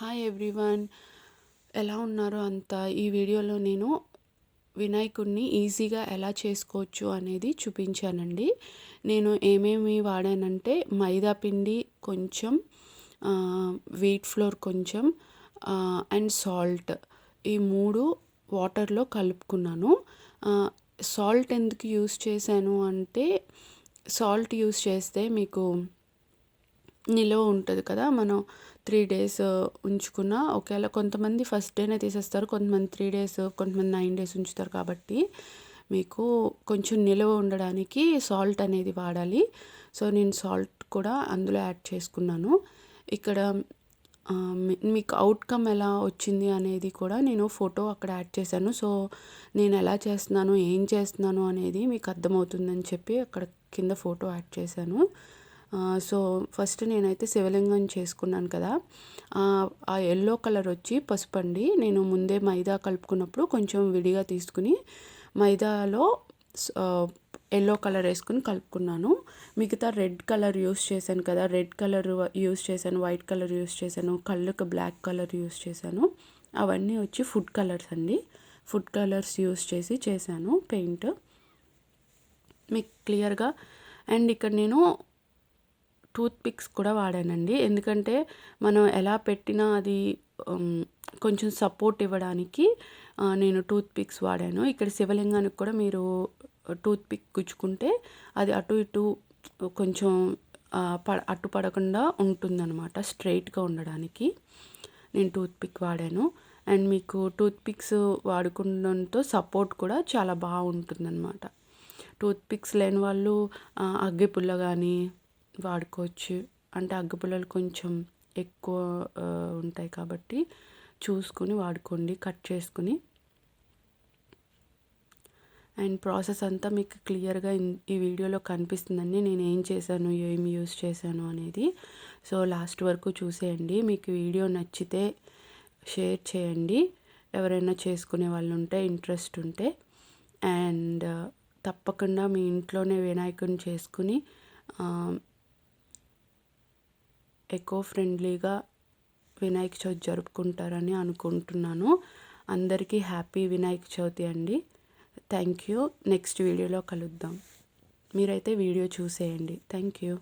Hi everyone, ఎలా ఉన్నారు అంతా? ఈ వీడియోలో నేను వినాయకుడిని ఈజీగా ఎలా చేసుకోవచ్చు అనేది చూపించానండి. నేను ఏమేమి వాడానంటే మైదా పిండి కొంచెం, వీట్ ఫ్లోర్ కొంచెం, అండ్ సాల్ట్, ఈ మూడు వాటర్లో కలుపుకున్నాను. సాల్ట్ ఎందుకు యూస్ చేశాను అంటే, సాల్ట్ యూస్ చేస్తే మీకు నిలువ ఉంటుంది కదా, మనం 3 డేస్ ఉంచుకున్న ఒకవేళ కొంతమంది ఫస్ట్ డేనే తీసేస్తారు, కొంతమంది 3 డేస్, కొంతమంది 9 డేస్ ఉంచుతారు. కాబట్టి మీకు కొంచెం నిలువ ఉండడానికి సాల్ట్ అనేది వాడాలి. సో నేను సాల్ట్ కూడా అందులో యాడ్ చేసుకున్నాను. ఇక్కడ మీకు అవుట్కమ్ ఎలా వచ్చింది అనేది కూడా నేను ఫోటో అక్కడ యాడ్ చేశాను. సో నేను ఎలా చేస్తున్నాను, ఏం చేస్తున్నాను అనేది మీకు అర్థమవుతుందని చెప్పి అక్కడ కింద ఫోటో యాడ్ చేశాను. సో ఫస్ట్ నేనైతే శివలింగం చేసుకున్నాను కదా, ఆ ఎల్లో కలర్ వచ్చి పసుపు అండి. నేను ముందే మైదా కలుపుకున్నప్పుడు కొంచెం విడిగా తీసుకుని మైదాలో ఎల్లో కలర్ వేసుకుని కలుపుకున్నాను. మిగతా రెడ్ కలర్ యూస్ చేశాను కదా, రెడ్ కలర్ యూస్ చేశాను, వైట్ కలర్ యూస్ చేశాను, కళ్ళకు బ్లాక్ కలర్ యూస్ చేశాను. అవన్నీ వచ్చి ఫుడ్ కలర్స్ అండి. ఫుడ్ కలర్స్ యూస్ చేసి చేశాను పెయింట్ మీకు క్లియర్గా. అండ్ ఇక్కడ నేను టూత్ పిక్స్ కూడా వాడానండి, ఎందుకంటే మనం ఎలా పెట్టినా అది కొంచెం సపోర్ట్ ఇవ్వడానికి నేను టూత్ పిక్స్ వాడాను. ఇక్కడ శివలింగానికి కూడా మీరు టూత్ పిక్ గుచ్చుకుంటే అది అటు ఇటు కొంచెం అటు పడకుండా ఉంటుందన్నమాట, స్ట్రైట్గా ఉండడానికి నేను టూత్ పిక్ వాడాను. అండ్ మీకు టూత్ పిక్స్ వాడుకోవడంతో సపోర్ట్ కూడా చాలా బాగుంటుందన్నమాట. టూత్ పిక్స్ లేని వాళ్ళు అగ్గిపుల్ల కానీ వాడుకోవచ్చు. అంటే అగ్గిపుల్లలు కొంచెం ఎక్కువ ఉంటాయి కాబట్టి చూసుకుని వాడుకోండి, కట్ చేసుకుని. అండ్ ప్రాసెస్ అంతా మీకు క్లియర్గా ఈ వీడియోలో కనిపిస్తుందండి, నేను ఏం చేశాను, ఏమి యూస్ చేశాను అనేది. సో లాస్ట్ వరకు చూసేయండి. మీకు వీడియో నచ్చితే షేర్ చేయండి, ఎవరైనా చేసుకునే వాళ్ళు ఉంటే, ఇంట్రెస్ట్ ఉంటే. అండ్ తప్పకుండా మీ ఇంట్లోనే వినాయకుడిని చేసుకుని ఎకో ఫ్రెండ్లీగా వినాయక చవితి జరుపుకుంటారని అనుకుంటున్నాను. అందరికీ హ్యాపీ వినాయక చవితి అండి. Thank you. నెక్స్ట్ వీడియోలో కలుద్దాం. మీరైతే వీడియో చూసేయండి. Thank you.